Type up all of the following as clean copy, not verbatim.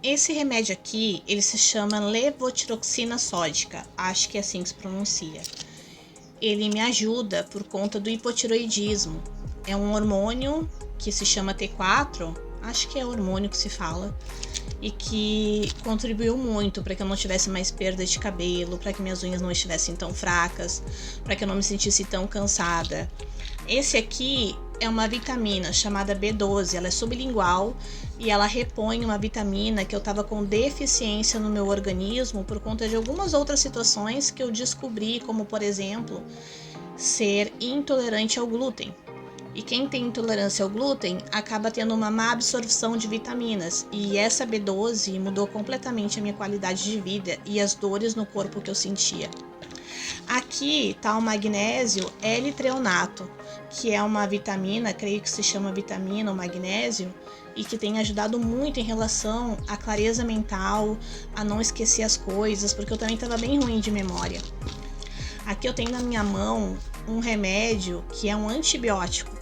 Esse remédio aqui, ele se chama levotiroxina sódica, acho que é assim que se pronuncia. Ele me ajuda por conta do hipotiroidismo. É um hormônio que se chama T4, acho que é o hormônio que se fala, e que contribuiu muito para que eu não tivesse mais perda de cabelo, para que minhas unhas não estivessem tão fracas, para que eu não me sentisse tão cansada. Esse aqui é uma vitamina chamada B12, ela é sublingual e ela repõe uma vitamina que eu estava com deficiência no meu organismo por conta de algumas outras situações que eu descobri, como por exemplo, ser intolerante ao glúten. E quem tem intolerância ao glúten acaba tendo uma má absorção de vitaminas. E essa B12 mudou completamente a minha qualidade de vida e as dores no corpo que eu sentia. Aqui está o magnésio L-treonato, que é uma vitamina, creio que se chama vitamina ou magnésio, e que tem ajudado muito em relação à clareza mental, a não esquecer as coisas, porque eu também estava bem ruim de memória. Aqui eu tenho na minha mão um remédio que é um antibiótico,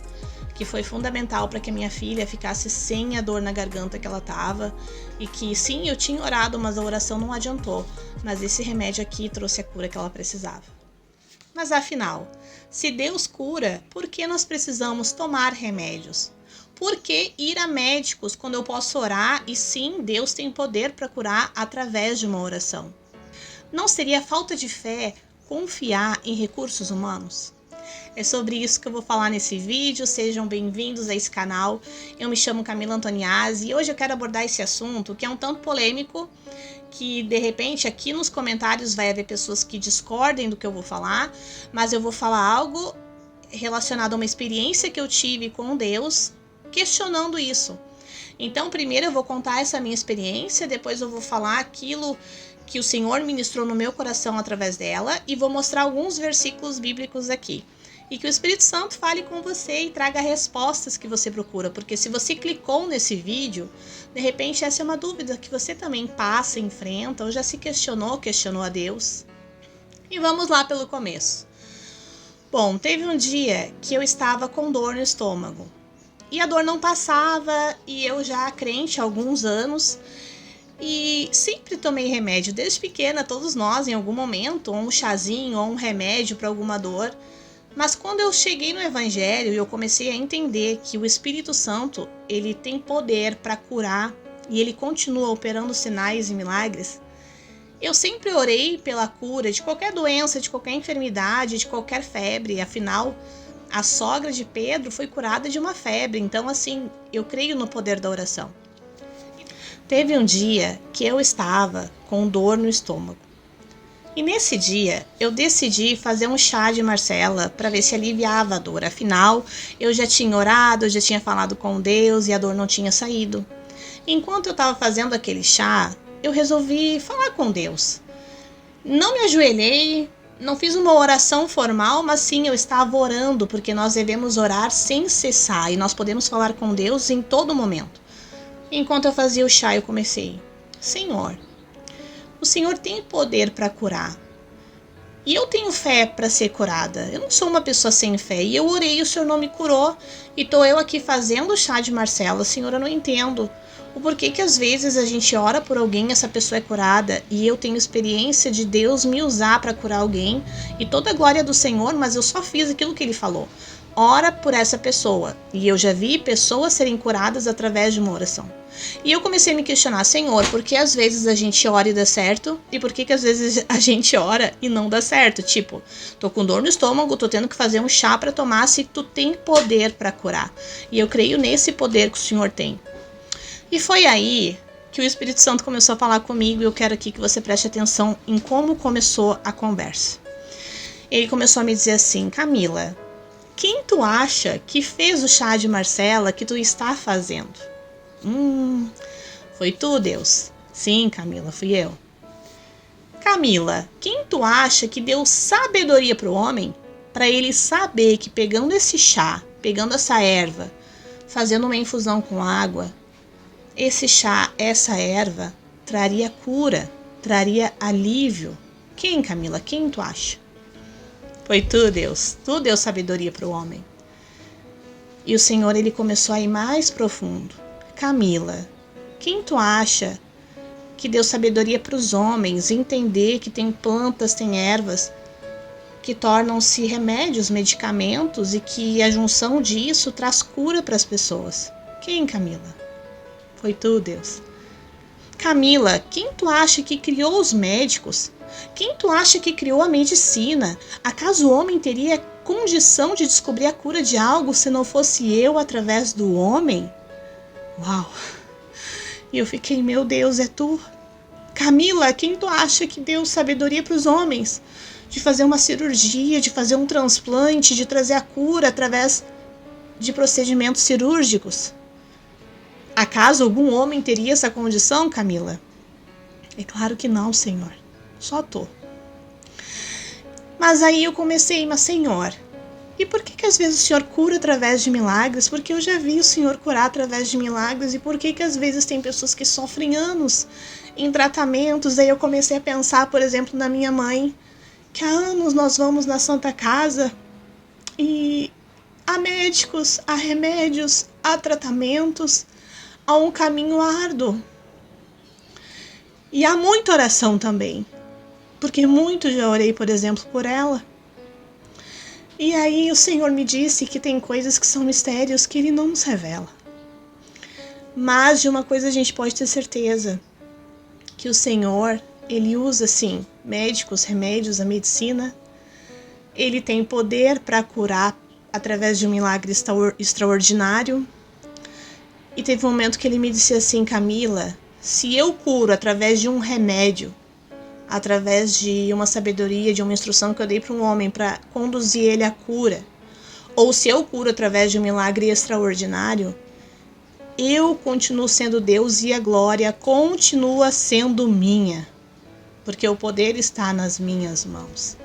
que foi fundamental para que a minha filha ficasse sem a dor na garganta que ela estava, e que sim, eu tinha orado, mas a oração não adiantou, mas esse remédio aqui trouxe a cura que ela precisava. Mas afinal, se Deus cura, por que nós precisamos tomar remédios? Por que ir a médicos quando eu posso orar e sim, Deus tem poder para curar através de uma oração? Não seria falta de fé confiar em recursos humanos? É sobre isso que eu vou falar nesse vídeo, sejam bem-vindos a esse canal. Eu me chamo Camila Antoniazzi e hoje eu quero abordar esse assunto que é um tanto polêmico, que de repente aqui nos comentários vai haver pessoas que discordem do que eu vou falar, mas eu vou falar algo relacionado a uma experiência que eu tive com Deus, questionando isso. Então primeiro eu vou contar essa minha experiência, depois eu vou falar aquilo que o Senhor ministrou no meu coração através dela e vou mostrar alguns versículos bíblicos aqui. E que o Espírito Santo fale com você e traga respostas que você procura, porque se você clicou nesse vídeo, de repente essa é uma dúvida que você também passa, enfrenta, ou já se questionou a Deus. E vamos lá pelo começo. Bom, teve um dia que eu estava com dor no estômago, e a dor não passava, e eu já crente há alguns anos, e sempre tomei remédio, desde pequena, todos nós em algum momento, ou um chazinho, ou um remédio para alguma dor. Mas quando eu cheguei no Evangelho e eu comecei a entender que o Espírito Santo, ele tem poder para curar e ele continua operando sinais e milagres, eu sempre orei pela cura de qualquer doença, de qualquer enfermidade, de qualquer febre. Afinal, a sogra de Pedro foi curada de uma febre, então assim, eu creio no poder da oração. Teve um dia que eu estava com dor no estômago. E nesse dia, eu decidi fazer um chá de Marcela para ver se aliviava a dor. Afinal, eu já tinha orado, eu já tinha falado com Deus e a dor não tinha saído. Enquanto eu estava fazendo aquele chá, eu resolvi falar com Deus. Não me ajoelhei, não fiz uma oração formal, mas sim, eu estava orando, porque nós devemos orar sem cessar e nós podemos falar com Deus em todo momento. Enquanto eu fazia o chá, eu comecei: Senhor, o Senhor tem poder para curar. E eu tenho fé para ser curada. Eu não sou uma pessoa sem fé. E eu orei, o Senhor não me curou. E estou eu aqui fazendo o chá de Marcela. Senhor, eu não entendo o porquê que às vezes a gente ora por alguém, essa pessoa é curada. E eu tenho experiência de Deus me usar para curar alguém. E toda a glória do Senhor, mas eu só fiz aquilo que Ele falou. Ora por essa pessoa. E eu já vi pessoas serem curadas através de uma oração. E eu comecei a me questionar: Senhor, por que às vezes a gente ora e dá certo? E por que às vezes a gente ora e não dá certo? Tipo, tô com dor no estômago, tô tendo que fazer um chá para tomar, se tu tem poder para curar. E eu creio nesse poder que o Senhor tem. E foi aí que o Espírito Santo começou a falar comigo, e eu quero aqui que você preste atenção em como começou a conversa. Ele começou a me dizer assim: Camila, quem tu acha que fez o chá de Marcela que tu está fazendo? Foi tu, Deus? Sim, Camila, fui eu. Camila, quem tu acha que deu sabedoria para o homem para ele saber que pegando esse chá, pegando essa erva, fazendo uma infusão com água, esse chá, essa erva, traria cura, traria alívio? Quem, Camila? Quem tu acha? Foi tu, Deus. Tu deu sabedoria para o homem. E o Senhor, ele começou a ir mais profundo. Camila, quem tu acha que deu sabedoria para os homens entender que tem plantas, tem ervas que tornam-se remédios, medicamentos e que a junção disso traz cura para as pessoas. Quem, Camila? Foi tu, Deus. Camila, quem tu acha que criou os médicos? Quem tu acha que criou a medicina? Acaso o homem teria condição de descobrir a cura de algo se não fosse eu através do homem? Uau! E eu fiquei, meu Deus, é tu? Camila, quem tu acha que deu sabedoria para os homens? De fazer uma cirurgia, de fazer um transplante, de trazer a cura através de procedimentos cirúrgicos? Acaso algum homem teria essa condição, Camila? É claro que não, Senhor. Só tu. Mas aí eu comecei, mas Senhor, e por que às vezes o Senhor cura através de milagres? Porque eu já vi o Senhor curar através de milagres. E por que às vezes tem pessoas que sofrem anos em tratamentos? Aí eu comecei a pensar, por exemplo, na minha mãe, que há anos nós vamos na Santa Casa e há médicos, há remédios, há tratamentos, há um caminho árduo. E há muita oração também, porque muito já orei, por exemplo, por ela. E aí o Senhor me disse que tem coisas que são mistérios que Ele não nos revela. Mas de uma coisa a gente pode ter certeza, que o Senhor, Ele usa sim médicos, remédios, a medicina. Ele tem poder para curar através de um milagre extraordinário. E teve um momento que Ele me disse assim, Camila, se eu curo através de um remédio, através de uma sabedoria, de uma instrução que eu dei para um homem para conduzir ele à cura, ou se eu curo através de um milagre extraordinário, eu continuo sendo Deus e a glória continua sendo minha, porque o poder está nas minhas mãos.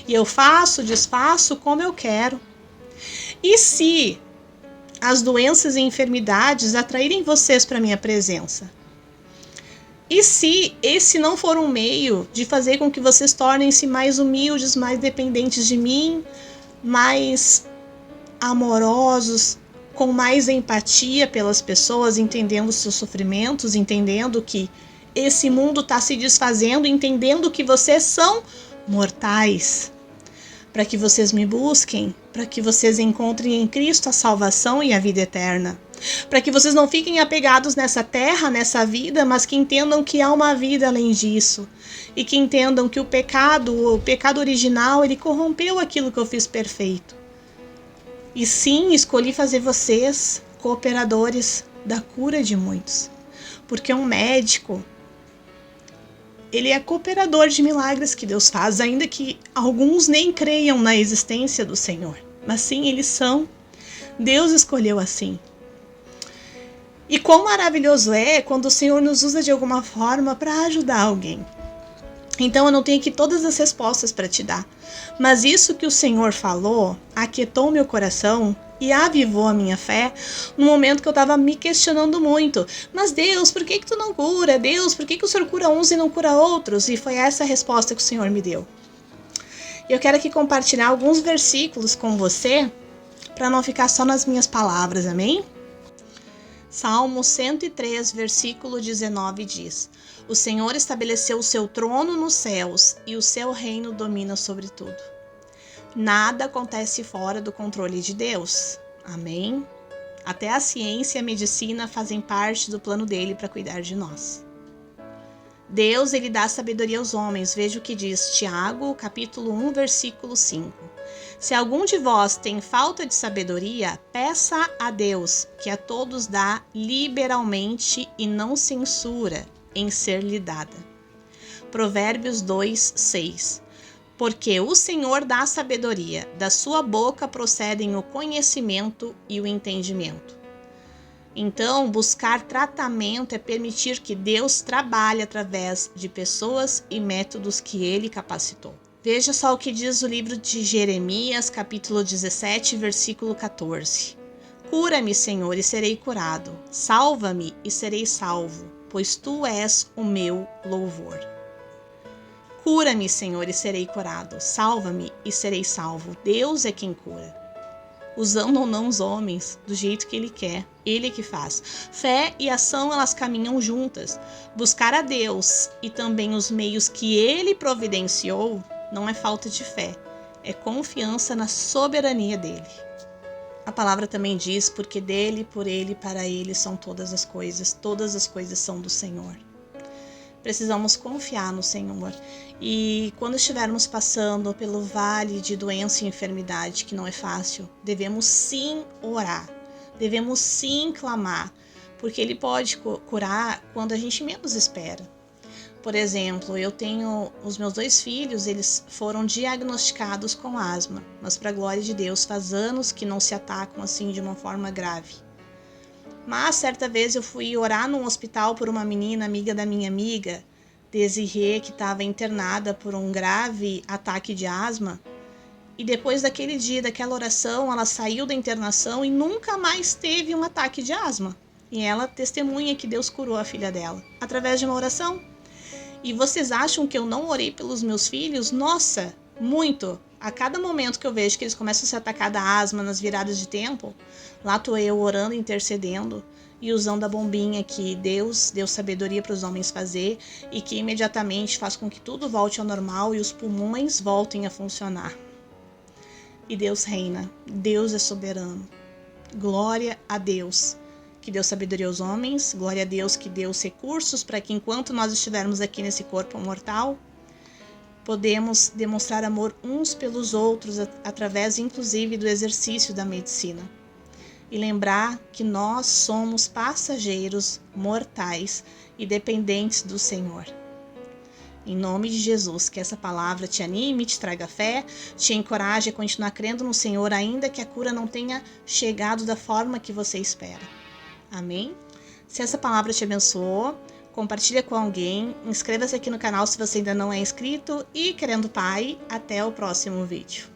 E eu faço, desfaço como eu quero. E se as doenças e enfermidades atraírem vocês para minha presença? E se esse não for um meio de fazer com que vocês tornem-se mais humildes, mais dependentes de mim, mais amorosos, com mais empatia pelas pessoas, entendendo os seus sofrimentos, entendendo que esse mundo está se desfazendo, entendendo que vocês são mortais, para que vocês me busquem, para que vocês encontrem em Cristo a salvação e a vida eterna. Para que vocês não fiquem apegados nessa terra, nessa vida, mas que entendam que há uma vida além disso. E que entendam que o pecado original, ele corrompeu aquilo que eu fiz perfeito. E sim, escolhi fazer vocês cooperadores da cura de muitos. Porque um médico, ele é cooperador de milagres que Deus faz, ainda que alguns nem creiam na existência do Senhor. Mas sim, eles são. Deus escolheu assim. E quão maravilhoso é quando o Senhor nos usa de alguma forma para ajudar alguém. Então eu não tenho aqui todas as respostas para te dar. Mas isso que o Senhor falou aquietou meu coração e avivou a minha fé no momento que eu estava me questionando muito. Mas Deus, por que tu não cura? Deus, por que o Senhor cura uns e não cura outros? E foi essa a resposta que o Senhor me deu. E eu quero aqui compartilhar alguns versículos com você para não ficar só nas minhas palavras, amém? Salmo 103, versículo 19 diz: O Senhor estabeleceu o seu trono nos céus e o seu reino domina sobre tudo. Nada acontece fora do controle de Deus. Amém? Até a ciência e a medicina fazem parte do plano dele para cuidar de nós. Deus, ele dá sabedoria aos homens. Veja o que diz Tiago, capítulo 1, versículo 5. Se algum de vós tem falta de sabedoria, peça a Deus, que a todos dá liberalmente e não censura em ser-lhe dada. Provérbios 2, 6. Porque o Senhor dá sabedoria, da sua boca procedem o conhecimento e o entendimento. Então, buscar tratamento é permitir que Deus trabalhe através de pessoas e métodos que Ele capacitou. Veja só o que diz o livro de Jeremias, capítulo 17, versículo 14. Cura-me, Senhor, e serei curado. Salva-me e serei salvo, pois Tu és o meu louvor. Cura-me, Senhor, e serei curado. Salva-me e serei salvo. Deus é quem cura. usando ou não os homens, do jeito que Ele quer. Ele é que faz. Fé e ação, elas caminham juntas. Buscar a Deus e também os meios que Ele providenciou não é falta de fé, é confiança na soberania dEle. A palavra também diz, porque dEle, por Ele, para Ele são todas as coisas são do Senhor. Precisamos confiar no Senhor. E quando estivermos passando pelo vale de doença e enfermidade, que não é fácil, devemos sim orar, devemos sim clamar, porque Ele pode curar quando a gente menos espera. Por exemplo, eu tenho os meus 2 filhos, eles foram diagnosticados com asma, mas para a glória de Deus, faz anos que não se atacam assim de uma forma grave. Mas certa vez eu fui orar num hospital por uma menina, amiga da minha amiga, Desirê, que estava internada por um grave ataque de asma. E depois daquele dia, daquela oração, ela saiu da internação e nunca mais teve um ataque de asma. E ela testemunha que Deus curou a filha dela, através de uma oração. E vocês acham que eu não orei pelos meus filhos? Nossa, muito! A cada momento que eu vejo que eles começam a se atacar da asma nas viradas de tempo, lá estou eu orando, intercedendo e usando a bombinha que Deus deu sabedoria para os homens fazer e que imediatamente faz com que tudo volte ao normal e os pulmões voltem a funcionar. E Deus reina, Deus é soberano. Glória a Deus, que deu sabedoria aos homens, glória a Deus que deu os recursos para que enquanto nós estivermos aqui nesse corpo mortal, podemos demonstrar amor uns pelos outros através, inclusive, do exercício da medicina. E lembrar que nós somos passageiros, mortais e dependentes do Senhor. Em nome de Jesus, que essa palavra te anime, te traga fé, te encoraje a continuar crendo no Senhor, ainda que a cura não tenha chegado da forma que você espera. Amém? Se essa palavra te abençoou, compartilha com alguém, inscreva-se aqui no canal se você ainda não é inscrito e, querendo Pai, até o próximo vídeo.